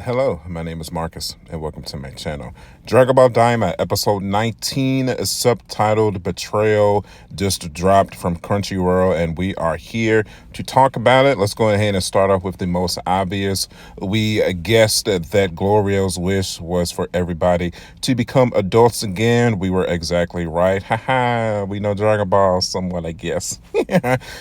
Hello, my name is Marcus, and welcome to my channel. Dragon Ball Daima, episode 19, subtitled Betrayal, just dropped from Crunchyroll, and we are here to talk about it. Let's go ahead and start off with the most obvious. We guessed that Glorio's wish was for everybody to become adults again. We were exactly right. Haha, we know Dragon Ball somewhat, I guess.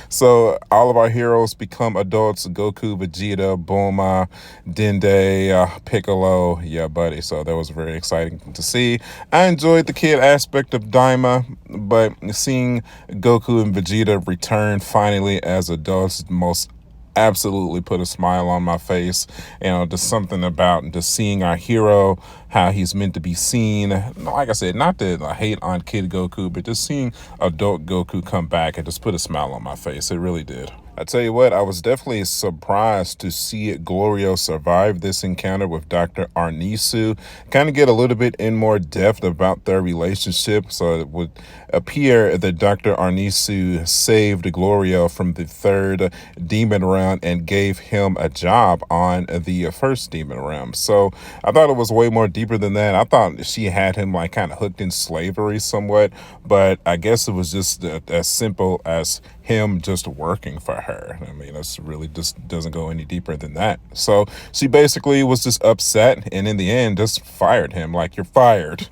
So all of our heroes become adults: Goku, Vegeta, Bulma, Dende, Piccolo, yeah, buddy. So that was very exciting to see. I enjoyed the kid aspect of Daima, but seeing Goku and Vegeta return finally as adults most absolutely put a smile on my face. Just something about just seeing our hero, how he's meant to be seen. Like I said, not to hate on kid Goku, but just seeing adult Goku come back, it just put a smile on my face. It really did. I tell you what, I was definitely surprised to see Glorio survive this encounter with Dr. Arnisu. Kind of get a little bit in more depth about their relationship. So it would appear that Dr. Arnisu saved Glorio from the third demon realm and gave him a job on the first demon realm. So I thought it was way more deeper than that. I thought she had him like kind of hooked in slavery somewhat, but I guess it was just as simple as him just working for her. I mean, it's really just doesn't go any deeper than that. So she basically was just upset, and in the end just fired him, like, you're fired.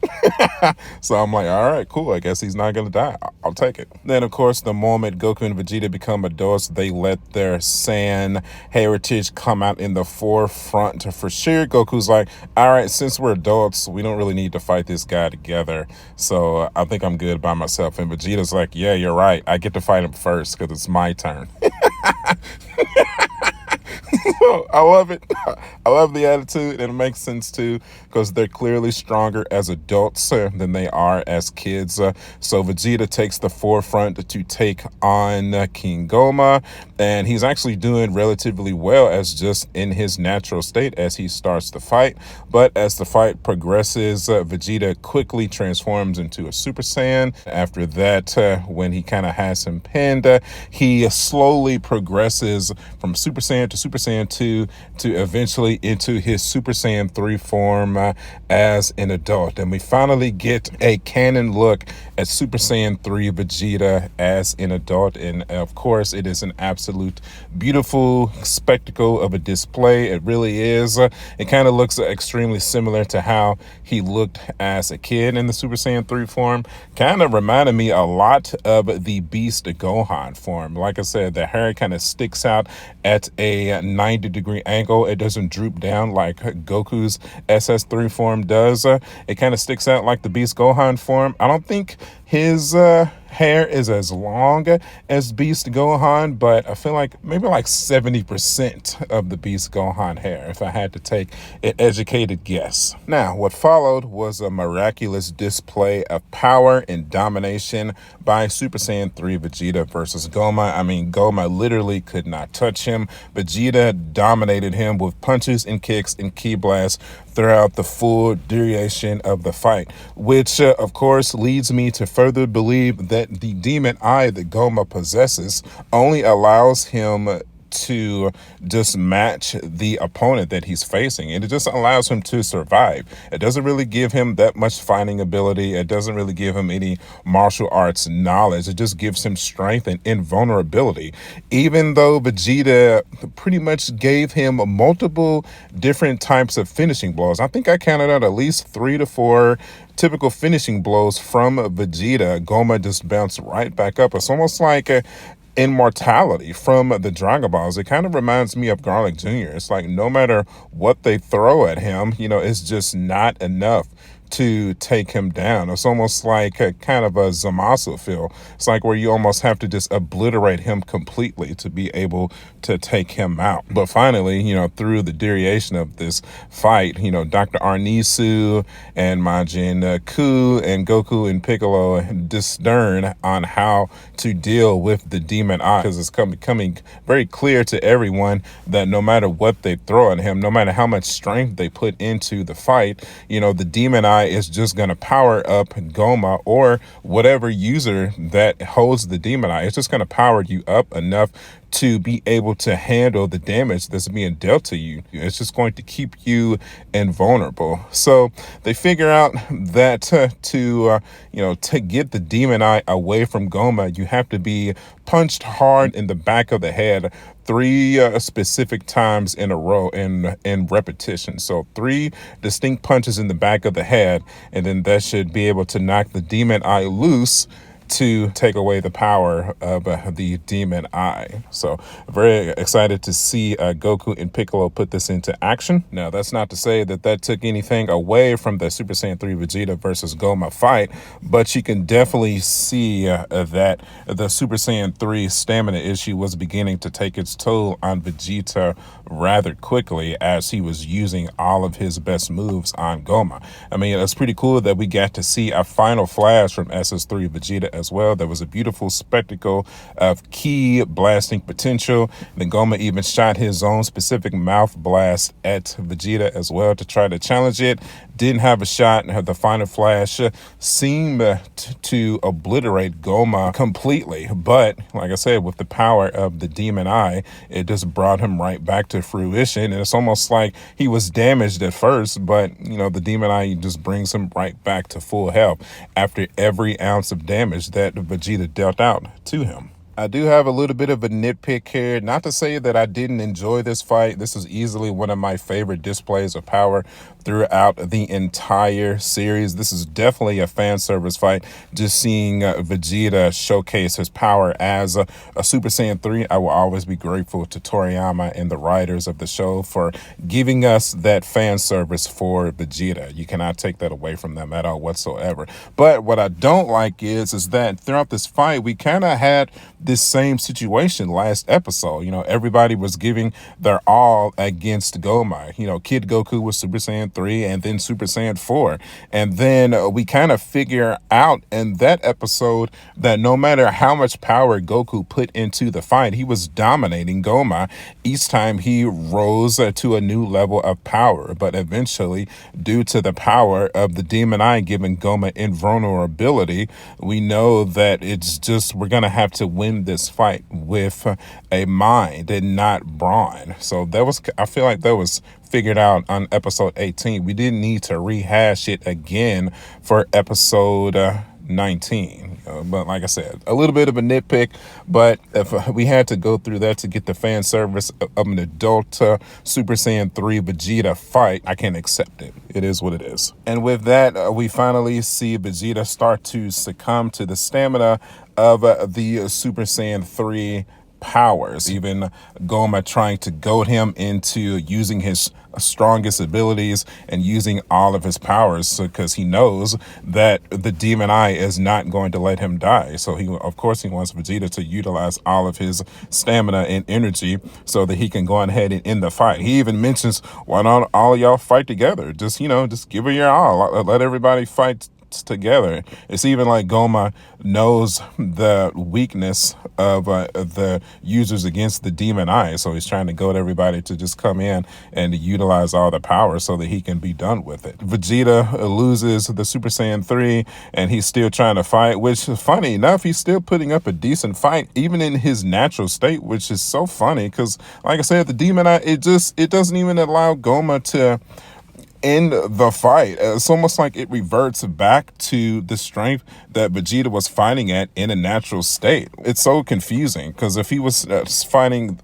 So I'm like, all right, cool, I guess he's not gonna die. I'll take it. Then of course, the moment Goku and Vegeta become adults, they let their Saiyan heritage come out in the forefront for sure. Goku's like, all right, since we're adults, we don't really need to fight this guy together, so I think I'm good by myself. And Vegeta's like, yeah, you're right, I get to fight him first because it's my turn. I love it. I love the attitude, and it makes sense too, because they're clearly stronger as adults than they are as kids. So Vegeta takes the forefront to take on King Gomah, and he's actually doing relatively well as just in his natural state as he starts the fight. But as the fight progresses, Vegeta quickly transforms into a Super Saiyan. After that, when he kind of has him pinned, he slowly progresses from Super Saiyan to Super Saiyan 2 to eventually into his Super Saiyan 3 form as an adult. And we finally get a canon look at Super Saiyan 3 Vegeta as an adult. And of course, it is an absolute beautiful spectacle of a display. It really is. It kind of looks extremely similar to how he looked as a kid in the Super Saiyan 3 form. Kind of reminded me a lot of the Beast Gohan form. Like I said, the hair kind of sticks out at a 90-degree angle. It doesn't droop down like Goku's SS3 form does. It kind of sticks out like the Beast Gohan form. I don't think his hair is as long as Beast Gohan, but I feel like maybe like 70% of the Beast Gohan hair, if I had to take an educated guess. Now, what followed was a miraculous display of power and domination by Super Saiyan 3 Vegeta versus Gomah. I mean, Gomah literally could not touch him. Vegeta dominated him with punches and kicks and ki blasts throughout the full duration of the fight, which of course leads me to further believe that the demon eye that Gomah possesses only allows him to just match the opponent that he's facing, and it just allows him to survive. It doesn't really give him that much fighting ability. It doesn't really give him any martial arts knowledge. It just gives him strength and invulnerability, even though Vegeta pretty much gave him multiple different types of finishing blows. I think I counted out at least 3 to 4 typical finishing blows from Vegeta. Gomah just bounced right back up. It's almost like immortality from the Dragon Balls. It kind of reminds me of Garlic Jr. It's like no matter what they throw at him, it's just not enough to take him down. It's almost like a kind of a Zamasu feel. It's like where you almost have to just obliterate him completely to be able to take him out. But finally, through the duration of this fight, Dr. Arnisu and Majin Ku and Goku and Piccolo discern on how to deal with the demon eye, because it's becoming very clear to everyone that no matter what they throw at him, no matter how much strength they put into the fight, the demon eye is just going to power up Gomah or whatever user that holds the demon eye. It's just going to power you up enough to be able to handle the damage that's being dealt to you. It's just going to keep you invulnerable. So they figure out that to get the demon eye away from Gomah, you have to be punched hard in the back of the head 3 specific times in a row in repetition. So 3 distinct punches in the back of the head, and then that should be able to knock the demon eye loose to take away the power of the demon eye. So very excited to see Goku and Piccolo put this into action. Now, that's not to say that that took anything away from the Super Saiyan 3 Vegeta versus Gomah fight, but you can definitely see that the Super Saiyan 3 stamina issue was beginning to take its toll on Vegeta rather quickly as he was using all of his best moves on Gomah. I mean, it's pretty cool that we got to see a final flash from SS3 Vegeta as well. There was a beautiful spectacle of ki blasting potential. Then Gomah even shot his own specific mouth blast at Vegeta as well to try to challenge it. Didn't have a shot. The final flash seemed to obliterate Gomah completely. But like I said, with the power of the demon eye, it just brought him right back to fruition. And it's almost like he was damaged at first, but the demon eye just brings him right back to full health after every ounce of damage that Vegeta dealt out to him. I do have a little bit of a nitpick here. Not to say that I didn't enjoy this fight. This is easily one of my favorite displays of power throughout the entire series. This is definitely a fan service fight. Just seeing Vegeta showcase his power as a Super Saiyan 3. I will always be grateful to Toriyama and the writers of the show for giving us that fan service for Vegeta. You cannot take that away from them at all whatsoever. But what I don't like is that throughout this fight, we kind of had this same situation last episode. Everybody was giving their all against Gomah. Kid Goku was Super Saiyan 3 and then Super Saiyan 4. And then we kind of figure out in that episode that no matter how much power Goku put into the fight, he was dominating Gomah each time he rose to a new level of power. But eventually, due to the power of the demon eye giving Gomah invulnerability, we know that we're going to have to win this fight with a mind and not brawn. So I feel like that was figured out on episode 18. We didn't need to rehash it again for episode 19. But like I said, a little bit of a nitpick, but if we had to go through that to get the fan service of an adult Super Saiyan 3 Vegeta fight, I can accept it. It is what it is. And with that, we finally see Vegeta start to succumb to the stamina of the Super Saiyan 3 powers. Even Gomah trying to goad him into using his strongest abilities and using all of his powers because he knows that the demon eye is not going to let him die. So of course he wants Vegeta to utilize all of his stamina and energy so that he can go ahead and end the fight. He even mentions, why not all of y'all fight together? Just give her your all. Let everybody fight together. It's even like Gomah knows the weakness of the users against the demon eye, so he's trying to goad everybody to just come in and utilize all the power so that he can be done with it. Vegeta loses the Super Saiyan 3 and he's still trying to fight, which funny enough, he's still putting up a decent fight even in his natural state, which is so funny because like I said, the demon eye, it doesn't even allow Gomah to end the fight. It's almost like it reverts back to the strength that Vegeta was fighting at in a natural state. It's so confusing because if he was fighting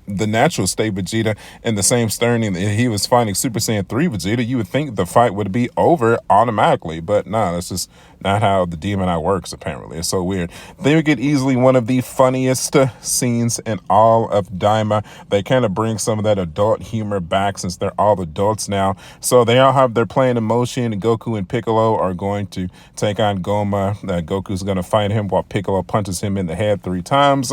the natural state Vegeta in the same stern that he was fighting Super Saiyan 3 Vegeta, you would think the fight would be over automatically, but no, that's just not how the demon eye works, apparently. It's so weird. They would get easily one of the funniest scenes in all of Daima. They kind of bring some of that adult humor back since they're all adults now. So they all have their plan in motion, and Goku and Piccolo are going to take on Gomah. Goku's going to fight him while Piccolo punches him in the head 3 times.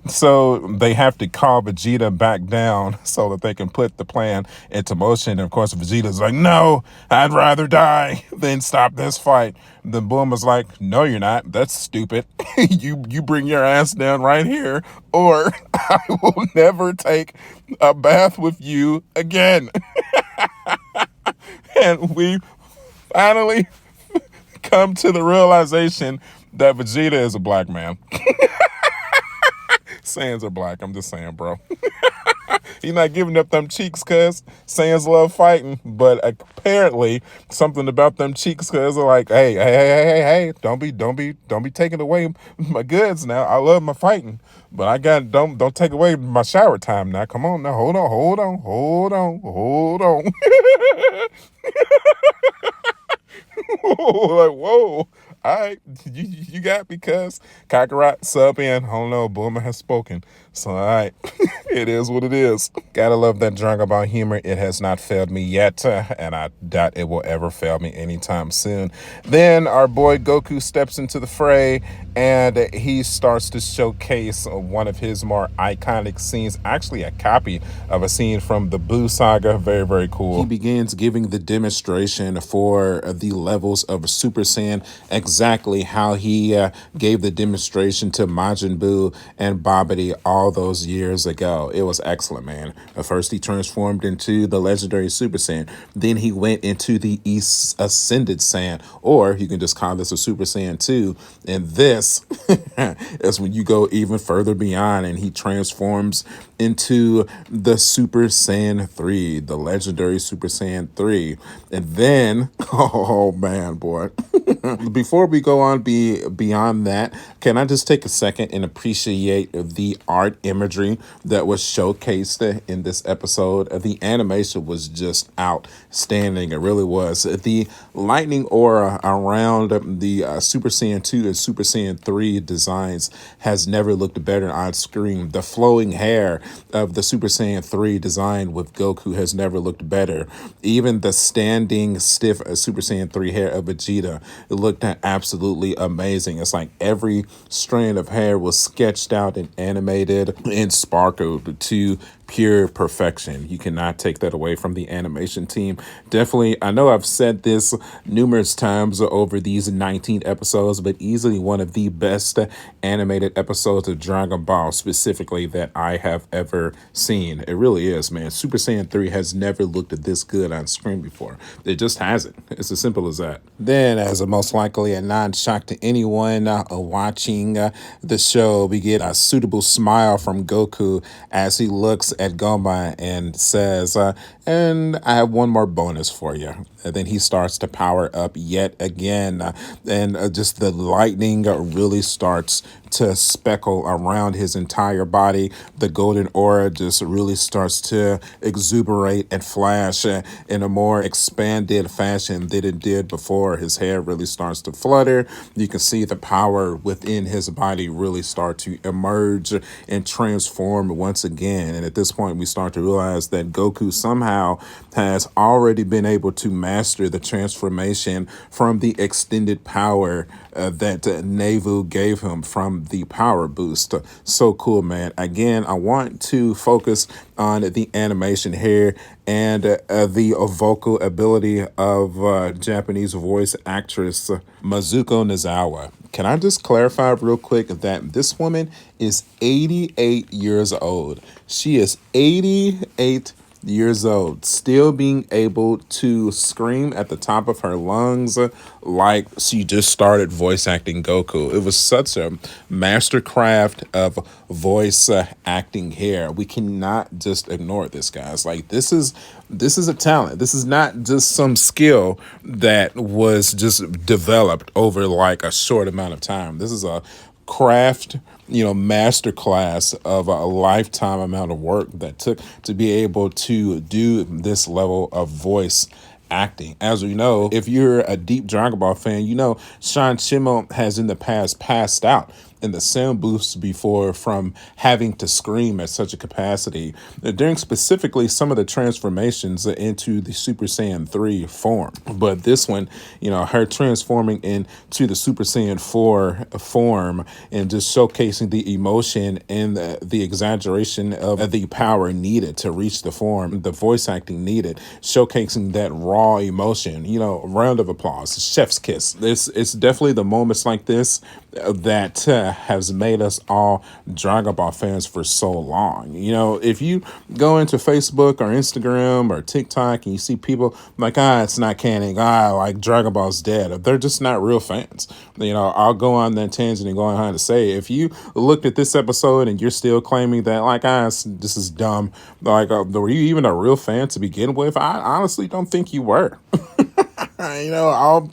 So they have to call Vegeta back down so that they can put the plan into motion. And of course, Vegeta's like, no, I'd rather die than stop this fight. The Bulma's like, no, you're not. That's stupid. you bring your ass down right here, or I will never take a bath with you again. And we finally come to the realization that Vegeta is a black man. Saiyans are black. I'm just saying, bro. He's not giving up them cheeks, cuz Saiyans love fighting, but apparently something about them cheeks, cuz are like, hey, don't be taking away my goods now. I love my fighting, but I got don't take away my shower time now. Come on now, hold on. Like, whoa. All right, you got me, cuz. Kakarot, sub in. Oh no, Boomer has spoken. So, all right, it is what it is. Gotta love that Dragon Ball humor. It has not failed me yet, and I doubt it will ever fail me anytime soon. Then our boy Goku steps into the fray, and he starts to showcase one of his more iconic scenes, actually a copy of a scene from the Buu Saga. Very, very cool. He begins giving the demonstration for the levels of Super Saiyan, exactly how he gave the demonstration to Majin Buu and Babidi all those years ago. It was excellent, man. First, he transformed into the legendary Super Saiyan. Then he went into the East Ascended Saiyan, or you can just call this a Super Saiyan 2. And this is when you go even further beyond, and he transforms into the Super Saiyan 3, the legendary Super Saiyan 3. And then, oh man, boy. Before we go on beyond that, can I just take a second and appreciate the art imagery that was showcased in this episode? The animation was just outstanding. It really was. The lightning aura around the Super Saiyan 2 and Super Saiyan 3 designs has never looked better on screen. The flowing hair of the Super Saiyan 3 design with Goku has never looked better. Even the standing stiff Super Saiyan 3 hair of Vegeta, it looked absolutely amazing. It's like every strand of hair was sketched out and animated and sparkled to pure perfection. You cannot take that away from the animation team. Definitely, I know I've said this numerous times over these 19 episodes, but easily one of the best animated episodes of Dragon Ball specifically that I have ever seen. It really is, man. Super Saiyan 3 has never looked this good on screen before. It just hasn't. It's as simple as that. Then, as a most likely a non-shock to anyone watching the show, we get a suitable smile from Goku as he looks at Gomah and says, and I have one more bonus for you. And then he starts to power up yet again. And just the lightning really starts to speckle around his entire body. The golden aura just really starts to exuberate and flash in a more expanded fashion than it did before. His hair really starts to flutter. You can see the power within his body really start to emerge and transform once again. And at this point, we start to realize that Goku somehow has already been able to master the transformation from the extended power that Nevu gave him from the power boost. So cool, man. Again, I want to focus on the animation here and the vocal ability of Japanese voice actress Mizuko Nozawa. Can I just clarify real quick that this woman is 88 years old. She is 88 years old, still being able to scream at the top of her lungs like she just started voice acting Goku. It was such a mastercraft of voice acting here. We cannot just ignore this, guys. Like this is a talent. This is not just some skill that was just developed over like a short amount of time. This is a craft, masterclass of a lifetime amount of work that took to be able to do this level of voice acting. As we know, if you're a deep Dragon Ball fan, Sean Schemmel has in the past passed out in the sound booths before from having to scream at such a capacity during specifically some of the transformations into the Super Saiyan 3 form. But this one, her transforming into the Super Saiyan 4 form and just showcasing the emotion and the exaggeration of the power needed to reach the form, the voice acting needed, showcasing that raw emotion, round of applause, chef's kiss. It's definitely the moments like this that has made us all Dragon Ball fans for so long. You know, if you go into Facebook or Instagram or TikTok and you see people like, it's not canon, like Dragon Ball's dead, they're just not real fans. You know, I'll go on that tangent and go on to say, if you looked at this episode and you're still claiming that, like, this is dumb, like, were you even a real fan to begin with? I honestly don't think you were. You know,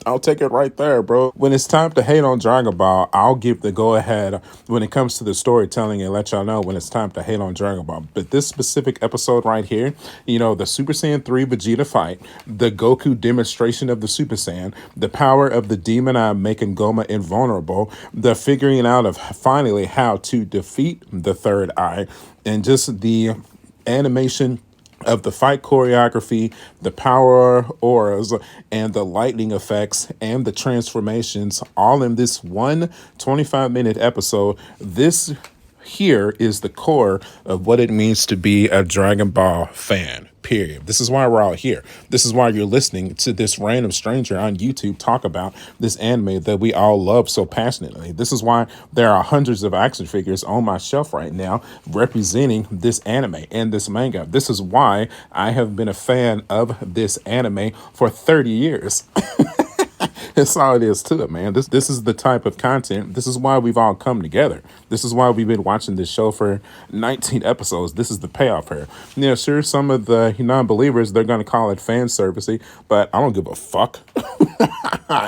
I'll take it right there, bro. When it's time to hate on Dragon Ball, I'll give the go ahead when it comes to the storytelling and let y'all know when it's time to hate on Dragon Ball. But this specific episode right here, you know, the Super Saiyan 3 Vegeta fight, the Goku demonstration of the Super Saiyan, the power of the demon eye making Gomah invulnerable, the figuring out of finally how to defeat the third eye, and just the animation of the fight choreography, the power auras, and the lightning effects, and the transformations, all in this one 25-minute episode. This here is the core of what it means to be a Dragon Ball fan, period. This is why we're all here. This is why you're listening to this random stranger on YouTube talk about this anime that we all love so passionately. This is why there are hundreds of action figures on my shelf right now representing this anime and this manga. This is why I have been a fan of this anime for 30 years. That's all it is to it, man. This is the type of content. This is why we've all come together. This is why we've been watching this show for 19 episodes. This is the payoff here. You know, sure, some of the non-believers, they're going to call it fan servicey, but I don't give a fuck.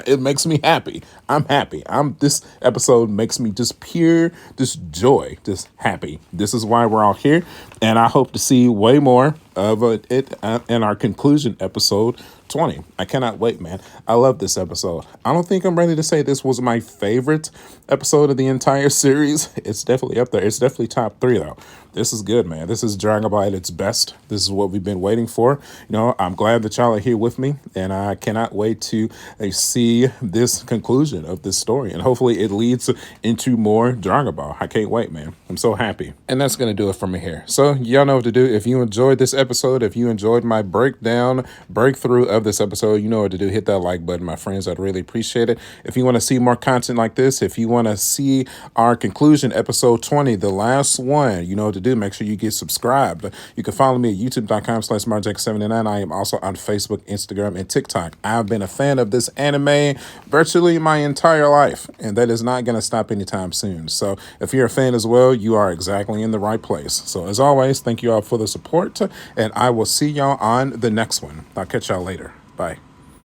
It makes me happy. I'm happy. This episode makes me just pure, just joy, just happy. This is why we're all here, and I hope to see way more of it in our conclusion episode 20. I cannot wait, man. I love this episode. I don't think I'm ready to say this was my favorite episode of the entire series. It's definitely up there. It's definitely top 3, though. This is good, man. This is Dragon Ball at its best. This is what we've been waiting for. You know, I'm glad that y'all are here with me, and I cannot wait to see this conclusion of this story, and hopefully it leads into more Dragon Ball. I can't wait, man. I'm so happy. And that's going to do it for me here. So y'all know what to do. If you enjoyed this episode, if you enjoyed my breakthrough of this episode, you know what to do. Hit that like button, my friends. I'd really appreciate it. If you want to see more content like this, if you want to see our conclusion, episode 20, the last one, you know what to do. Make sure you get subscribed. You can follow me at youtube.com/marjack79. I am also on Facebook, Instagram, and TikTok. I've been a fan of this anime virtually my entire life, and that is not going to stop anytime soon. So if you're a fan as well, you are exactly in the right place. So as always, thank you all for the support, and I will see y'all on the next one. I'll catch y'all later. Bye.